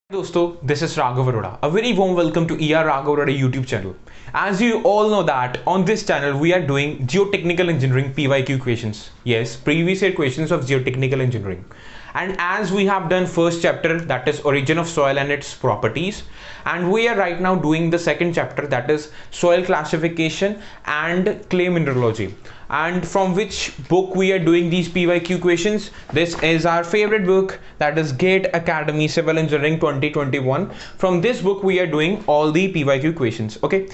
Dosto, this is Raghav Arora. A very warm welcome to ER Raghav Arora YouTube channel. As you all know that on this channel we are doing geotechnical engineering PYQ questions. Yes, previous year questions of geotechnical engineering. And as we have done first chapter, that is origin of soil and its properties, and we are right now doing the second chapter, that is soil classification and clay mineralogy. And from which book we are doing these PYQ questions? This is our favorite book, that is GATE Academy Civil Engineering 2021. From this book we are doing all the PYQ questions. Okay,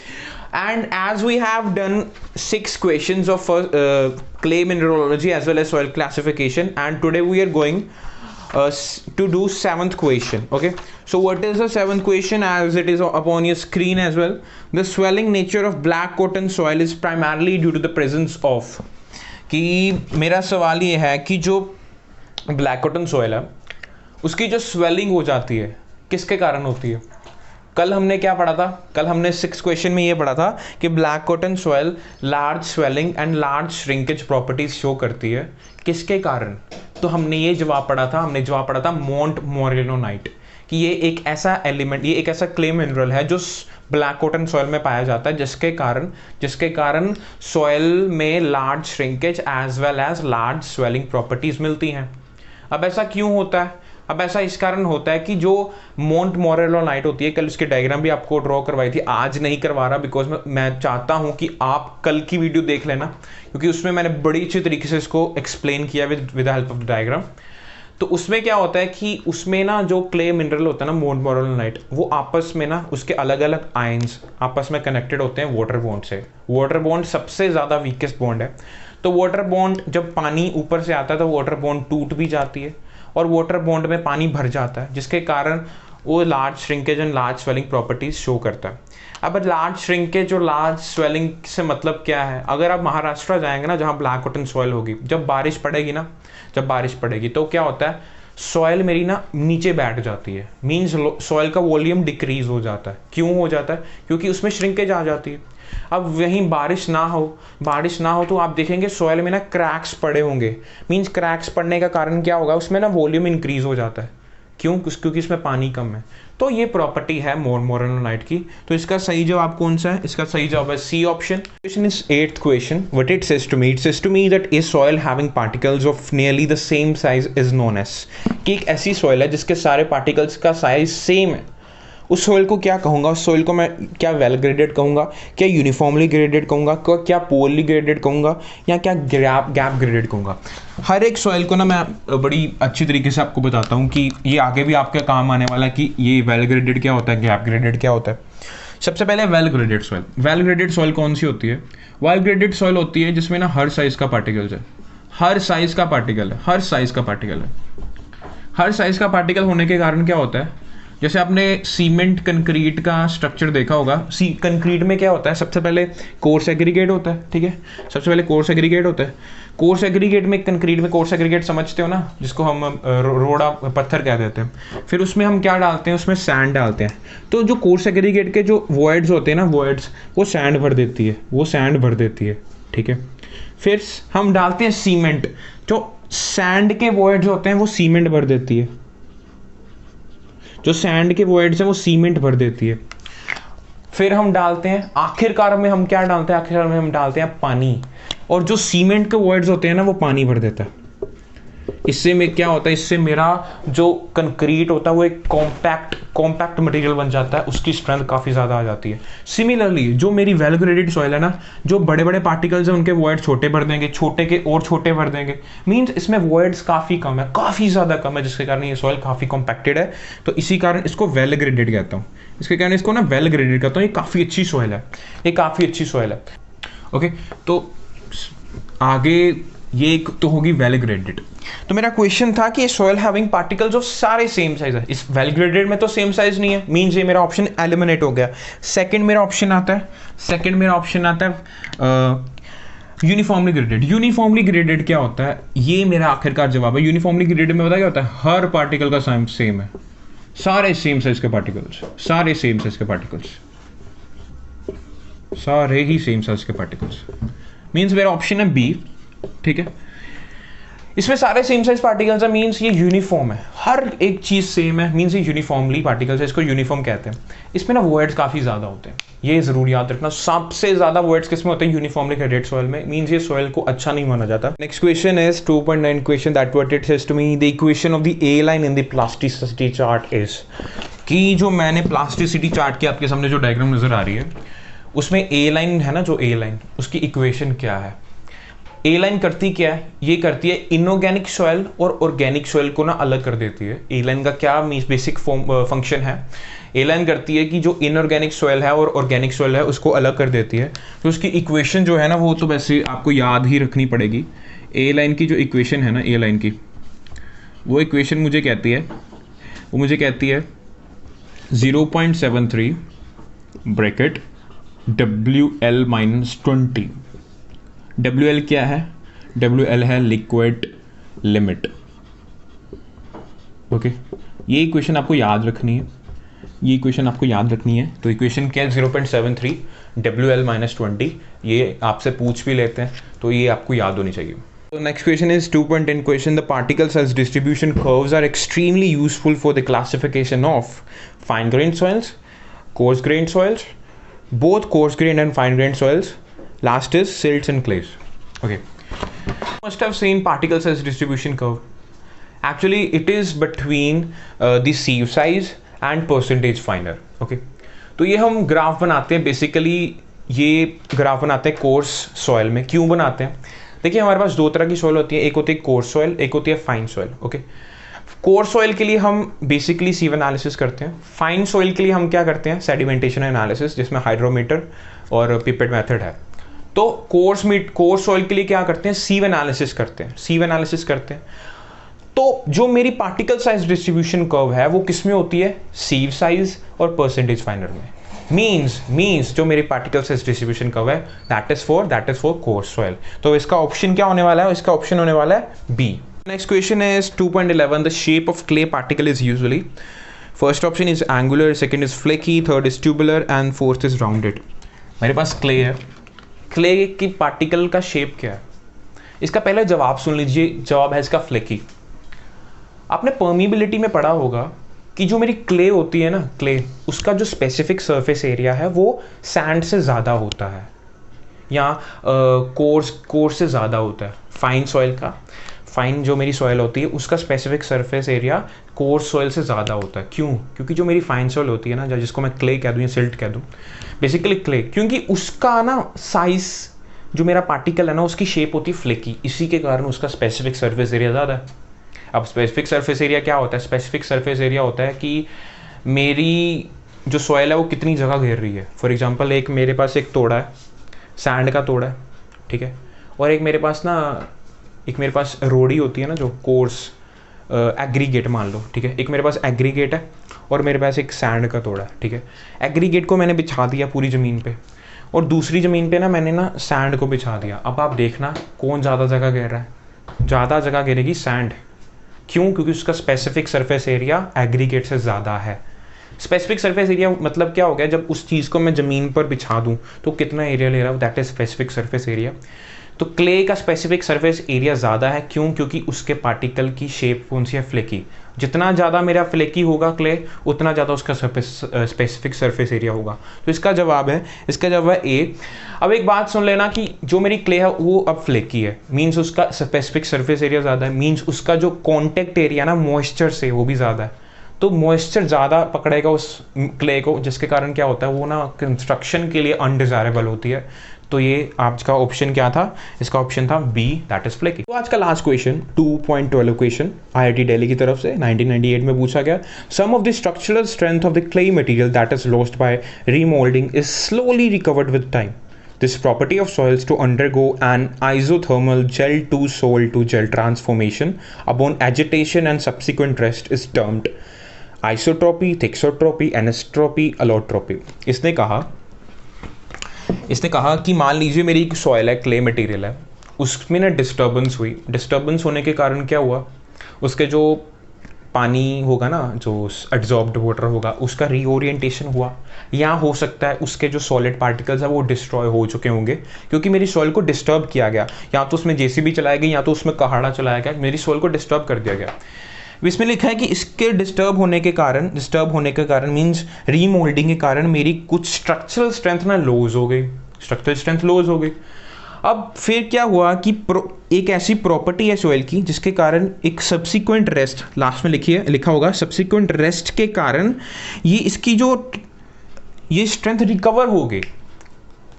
and as we have done 6 questions of clay mineralogy as well as soil classification, and today we are going to do 7th question. Okay, so what is the 7th question, as it is upon your screen as well? The swelling nature of black cotton soil is primarily due to the presence of, कि मेरा सवाल ये है कि जो black cotton soil है उसकी जो स्वेलिंग हो जाती है किसके कारण होती है? कल हमने क्या पढ़ा था? कल हमने 6 क्वेश्चन में ये पढ़ा था कि black cotton soil large swelling and large shrinkage properties show करती है, किसके कारण? तो हमने ये जवाब पढ़ा था, मोंट मोरेलोनाइट, कि ये एक ऐसा एलिमेंट, ये एक ऐसा क्ले मिनरल है जो ब्लैक कॉटन सॉइल में पाया जाता है, जिसके कारण सॉइल में large shrinkage as well as large swelling properties मिलती हैं। अब ऐसा क्यों होता है? अब ऐसा इस कारण होता है कि जो मोंट मोरेलोनाइट होती है, कल उसकी डायग्राम भी आपको ड्रॉ करवाई थी, आज नहीं करवा रहा बिकॉज मैं चाहता हूं कि आप कल की वीडियो देख लेना, क्योंकि उसमें मैंने बड़ी अच्छी तरीके से इसको एक्सप्लेन किया with the help of the diagram. तो उसमें क्या होता है कि उसमें ना जो क्ले मिनरल होता है ना मोंट मोरेलोनाइट, वो आपस में ना उसके अलग अलग आयंस आपस में कनेक्टेड होते हैं वाटर बॉन्ड से। वाटर बॉन्ड सबसे ज़्यादा वीकेस्ट बॉन्ड है। तो वाटर बॉन्ड जब पानी ऊपर से आता है तो वाटर बॉन्ड टूट भी जाती है और वाटर बॉन्ड में पानी भर जाता है, जिसके कारण वो large shrinkage and large swelling properties show करता है। अब लार्ज श्रिंकेज और लार्ज स्वेलिंग से मतलब क्या है? अगर आप महाराष्ट्र जाएंगे ना, जहाँ ब्लैक कॉटन सॉइल होगी, जब बारिश पड़ेगी तो क्या होता है, सॉइल मेरी ना नीचे बैठ जाती है, मीन्स सॉइल का वॉल्यूम डिक्रीज हो जाता है। क्यों हो जाता है? क्योंकि उसमें श्रिंकेज आ जाती है। अब वहीं बारिश ना हो तो आप देखेंगे सॉइल में ना क्रैक्स पड़े होंगे, मींस क्रैक्स पड़ने का कारण क्या होगा, उसमें ना वॉल्यूम इंक्रीज हो जाता है। क्यों? क्योंकि इसमें पानी कम है। तो ये प्रॉपर्टी है मोंट मोरेलोनाइट की। तो इसका सही जवाब कौन सा है? इसका सही जवाब है C option. Question is 8th question. What it says to me that a soil having particles of nearly the same size is known as, कि एक ऐसी सॉइल है जिसके सारे पार्टिकल्स का साइज सेम है। उस सॉइल को क्या कहूँगा? उस सॉइल को मैं क्या वेल ग्रेडेड कहूँगा, क्या यूनिफॉर्मली ग्रेडेड कहूँगा, क्या पोरली ग्रेडेड कहूँगा, या क्या गैप ग्रेडेड कहूँगा? हर एक सॉइल को ना मैं बड़ी अच्छी तरीके से आपको बताता हूँ कि ये आगे भी आपके काम आने वाला है कि ये वेल ग्रेडेड क्या होता है, गैप ग्रेडेड क्या होता है। सबसे पहले well graded soil. Well graded soil कौन सी होती है? वेल ग्रेडेड सॉइल होती है जिसमें ना हर साइज का पार्टिकल्स है, हर साइज का पार्टिकल होने के कारण क्या होता है, जैसे आपने सीमेंट कंक्रीट का स्ट्रक्चर देखा होगा। कंक्रीट में क्या होता है? सबसे पहले कोर्स एग्रीगेट होता है, ठीक है, कोर्स एग्रीगेट में, कंक्रीट में कोर्स एग्रीगेट समझते हो ना, जिसको हम रोड़ा पत्थर कह देते हैं। फिर उसमें हम क्या डालते हैं? उसमें सैंड डालते हैं। तो जो कोर्स एग्रीगेट के जो वॉइड्स होते हैं ना, वो सैंड भर देती है, ठीक है। फिर हम डालते हैं सीमेंट, जो सैंड के वॉइड्स होते हैं वो सीमेंट भर देती है, जो सैंड के वॉइड्स है वो सीमेंट भर देती है। फिर हम डालते हैं, आखिरकार में हम क्या डालते हैं? आखिरकार में हम डालते हैं पानी, और जो सीमेंट के वॉइड्स होते हैं ना वो पानी भर देता है। इससे में क्या होता है? इससे मेरा जो कंक्रीट होता है वो एक कॉम्पैक्ट मटेरियल बन जाता है, उसकी स्ट्रेंथ काफ़ी ज़्यादा आ जाती है। सिमिलरली जो मेरी वेल ग्रेडेड सॉइल है ना, जो बड़े बड़े पार्टिकल्स हैं उनके वॉइड छोटे भर देंगे, छोटे के और छोटे भर देंगे, मीन्स इसमें वॉइड्स काफ़ी कम है, काफ़ी ज़्यादा कम है, जिसके कारण ये सॉइल काफ़ी कॉम्पैक्टेड है। तो इसी कारण इसको वेल ग्रेडेड कहता हूँ, इसके कारण इसको ना वेल ग्रेडेड कहता हूँ। ये काफ़ी अच्छी सॉइल है, ओके। तो आगे ये एक तो होगी वेल ग्रेडेड। तो मेरा क्वेश्चन था कि सॉइल हैविंग पार्टिकल्स ऑफ सारे सेम साइज है, इस वेल ग्रेडेड में तो सेम साइज नहीं है, मींस ये मेरा ऑप्शन एलिमिनेट हो गया। सेकंड मेरा ऑप्शन आता है यूनिफॉर्मली ग्रेडेड क्या होता है? ये मेरा आखिरकार जवाब है। यूनिफॉर्मली ग्रेडेड में पता क्या होता है? हर पार्टिकल का साइज सेम है, सारे सेम साइज के पार्टिकल्स, मींस मेरा ऑप्शन है बी, ठीक है। इसमें सारे सेम साइज पार्टिकल्स है, मीन्स ये यूनिफॉर्म है, हर एक चीज़ सेम है, मीन्स ये यूनिफॉर्मली पार्टिकल्स है, इसको यूनिफॉर्म कहते हैं। इसमें ना वर्ड्स काफ़ी ज़्यादा होते हैं, ये ज़रूर याद रखना, सबसे ज़्यादा वर्ड्स किसमें होते हैं, यूनिफॉर्मली क्रेडिट सॉइल में, मीन्स ये सॉइल को अच्छा नहीं माना जाता। Next question is 2.9 question, that what it says to me, the equation of the a line in the plasticity chart is, कि जो मैंने प्लास्टिसिटी चार्ट के आपके सामने जो डायग्राम नजर आ रही है उसमें ए लाइन है ना, जो ए लाइन, उसकी इक्वेशन क्या है। ए लाइन करती क्या है, ये करती है इनऑर्गेनिक सॉइल और ऑर्गेनिक सॉइल को ना अलग कर देती है। ए लाइन का क्या बेसिक फंक्शन है, ए लाइन करती है कि जो इनऑर्गेनिक सॉइल है और ऑर्गेनिक सॉइल है उसको अलग कर देती है। तो उसकी इक्वेशन जो है ना वो तो वैसे आपको याद ही रखनी पड़ेगी। ए लाइन की जो इक्वेशन है ना, ए लाइन की वो इक्वेशन मुझे कहती है 0.73 ब्रैकेट WL माइनस 20। WL क्या है, WL है लिक्विड लिमिट। ओके, ये इक्वेशन आपको याद रखनी है, तो इक्वेशन क्या है 0.73 WL माइनस 20, ये आपसे पूछ भी लेते हैं तो ये आपको याद होनी चाहिए। So next question is 2.10 question. The particle size distribution curves are extremely useful for the classification of fine grained soils, coarse grained soils, both coarse grained and fine grained soils. Last is silts and clays. Okay. You must have seen particle size distribution curve. Actually, it is between the sieve size and percentage finer. Okay. तो ये हम graph बनाते हैं, basically ये graph बनाते हैं course soil में। क्यों बनाते हैं, देखिए हमारे पास दो तरह की सॉइल होती है, एक होती है कोर्स सॉइल, एक होती है fine soil. Okay, course soil के लिए हम बेसिकली सीव एनालिसिस करते हैं, फाइन सॉइल के लिए हम क्या करते हैं, सेडिमेंटेशन एनालिसिस, जिसमें हाइड्रोमीटर और पिपेट मेथड है। तो कोर्स सॉइल के लिए क्या करते हैं, सीव एनालिसिस करते हैं। तो जो मेरी पार्टिकल साइज डिस्ट्रीब्यूशन कर्व है वो किस में होती है, सीव साइज और परसेंटेज फाइनर में। मीन्स जो मेरी पार्टिकल साइज डिस्ट्रीब्यूशन कर्व है that is for course soil. तो इसका ऑप्शन क्या होने वाला है, इसका ऑप्शन होने वाला है B. Next question is 2.11, the shape of clay particle is usually, first option is angular, second is flaky, third is tubular and fourth is rounded. मेरे पास क्ले है, क्ले की पार्टिकल का शेप क्या है, इसका पहले जवाब सुन लीजिए, जवाब है इसका फ्लेकी। आपने परमीबिलिटी में पढ़ा होगा कि जो मेरी क्ले होती है ना, क्ले, उसका जो स्पेसिफिक सरफेस एरिया है वो सैंड से ज़्यादा होता है या कोर्स से ज़्यादा होता है। फाइन सॉइल का, फाइन जो मेरी सॉइल होती है उसका specific surface area course soil से ज़्यादा होता है। क्यों, क्योंकि जो मेरी फाइन सॉइल होती है ना, जिसको मैं क्ले कह दूँ या सिल्ट कह दूँ, बेसिकली क्ले, क्योंकि उसका ना साइज, जो मेरा पार्टिकल है ना उसकी शेप होती है फ्लेकी, इसी के कारण उसका स्पेसिफिक सरफेस एरिया ज़्यादा है। अब स्पेसिफिक सरफेस एरिया क्या होता है, स्पेसिफिक सरफेस एरिया होता है कि मेरी जो सॉइल है वो कितनी जगह घेर रही है। फॉर एग्जांपल, एक मेरे पास एक तोड़ा है, सैंड का तोड़ा है, ठीक है, और एक मेरे पास रोड़ी होती है ना, जो कोर्स एग्रीगेट मान लो, ठीक है, एक मेरे पास एग्रीगेट है और मेरे पास एक सैंड का तोड़ा है, ठीक है। एग्रीगेट को मैंने बिछा दिया पूरी ज़मीन पे और दूसरी ज़मीन पे ना मैंने ना सैंड को बिछा दिया। अब आप देखना कौन ज़्यादा जगह घेर रहा है, ज़्यादा जगह घेरेगी सैंड। क्यों, क्योंकि उसका स्पेसिफिक सरफेस एरिया एग्रीगेट से ज़्यादा है। स्पेसिफिक सरफेस एरिया मतलब क्या हो गया, जब उस चीज़ को मैं ज़मीन पर बिछा दूँ तो कितना एरिया ले रहा हूँ, that is specific surface area. तो क्ले का स्पेसिफिक सरफेस एरिया ज़्यादा है, क्यों, क्योंकि उसके पार्टिकल की शेप कौन सी है, फ्लेकी। जितना ज़्यादा मेरा फ्लेकी होगा क्ले, उतना ज़्यादा उसका स्पेसिफिक सरफेस एरिया होगा। तो इसका जवाब है ए। अब एक बात सुन लेना कि जो मेरी क्ले है वो अब फ्लेकी है, मीन्स उसका स्पेसिफिक सरफेस एरिया ज़्यादा है, मीन्स उसका जो कॉन्टेक्ट एरिया ना मॉइस्चर से वो भी ज़्यादा है। तो मॉइस्चर ज़्यादा पकड़ेगा उस क्ले को, जिसके कारण क्या होता है, वो ना कंस्ट्रक्शन के लिए अनडिजायरेबल होती है। तो ये आज का ऑप्शन क्या था, इसका ऑप्शन था बी, दैट इज फ्लेकी। तो आज का last question 2.12 question IIT Delhi की तरफ से 1998 में पूछा गया। Some of the structural strength of the clay material that is lost by remoulding is slowly recovered with time. This property of soils to undergo an isothermal gel to sol to gel transformation upon agitation and subsequent rest is termed isotropy, thixotropy, anisotropy, allotropy। इसने कहा कि मान लीजिए मेरी एक soil है, clay material है, उसमें ना डिस्टर्बेंस हुई। डिस्टर्बेंस होने के कारण क्या हुआ, उसके जो पानी होगा ना, जो एब्जॉर्ब्ड वाटर होगा, उसका रीओरिएंटेशन हुआ, या हो सकता है उसके जो सॉलिड पार्टिकल्स है वो डिस्ट्रॉय हो चुके होंगे क्योंकि मेरी सॉइल को डिस्टर्ब किया गया, या तो उसमें जेसीबी चलाया गया या तो उसमें कहाड़ा चलाया गया, मेरी सॉइल को डिस्टर्ब कर दिया गया। इसमें लिखा है कि इसके डिस्टर्ब होने के कारण मीन्स रीमोल्डिंग के कारण मेरी कुछ स्ट्रक्चरल स्ट्रेंथ ना लॉस हो गई, स्ट्रक्चरल स्ट्रेंथ लॉस हो गई। अब फिर क्या हुआ कि एक ऐसी प्रॉपर्टी है सॉइल की जिसके कारण एक सब्सिक्वेंट रेस्ट, लास्ट में लिखा होगा सब्सिक्वेंट रेस्ट के कारण ये इसकी जो ये स्ट्रेंथ रिकवर हो गई,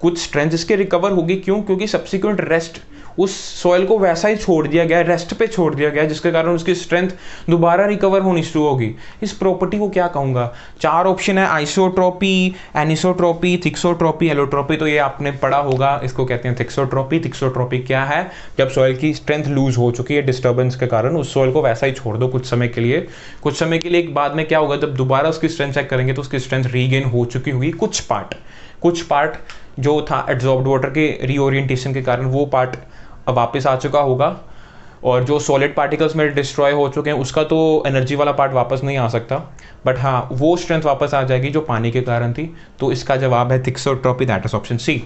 कुछ स्ट्रेंथ इसके रिकवर होगी। क्यों? क्योंकि सब्सिक्वेंट रेस्ट, उस सॉइल को वैसा ही छोड़ दिया गया, रेस्ट पे छोड़ दिया गया, जिसके कारण उसकी स्ट्रेंथ दोबारा रिकवर होनी शुरू होगी। इस प्रॉपर्टी को क्या कहूँगा? 4 ऑप्शन है, आइसोट्रॉपी, एनिसोट्रॉपी, थिक्सोट्रॉपी, एलोट्रॉपी। तो ये आपने पढ़ा होगा, इसको कहते हैं थिक्सोट्रॉपी। थिक्सोट्रॉपी क्या है? जब सॉइल की स्ट्रेंथ लूज हो चुकी है डिस्टर्बेंस के कारण, उस सॉइल को वैसा ही छोड़ दो कुछ समय के लिए। कुछ समय के लिए एक बाद में क्या होगा, जब दोबारा उसकी स्ट्रेंथ चेक करेंगे तो उसकी स्ट्रेंथ रीगेन हो चुकी होगी। कुछ पार्ट जो था एब्जॉर्ब्ड वाटर के रीओरिएंटेशन के कारण, वो पार्ट अब वापस आ चुका होगा, और जो सॉलिड पार्टिकल्स में डिस्ट्रॉय हो चुके हैं उसका तो एनर्जी वाला पार्ट वापस नहीं आ सकता, बट हाँ वो स्ट्रेंथ वापस आ जाएगी जो पानी के कारण थी। तो इसका जवाब है thixotropy, that is option C.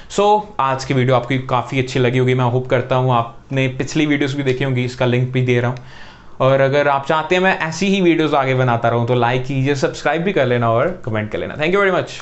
So आज की वीडियो आपकी काफ़ी अच्छी लगी होगी, मैं होप करता हूँ आपने पिछली वीडियोस भी देखी होंगी, इसका लिंक भी दे रहा हूँ। और अगर आप चाहते हैं मैं ऐसी ही वीडियोस आगे बनाता रहूँ तो लाइक कीजिए, सब्सक्राइब भी कर लेना और कमेंट कर लेना। Thank you very much.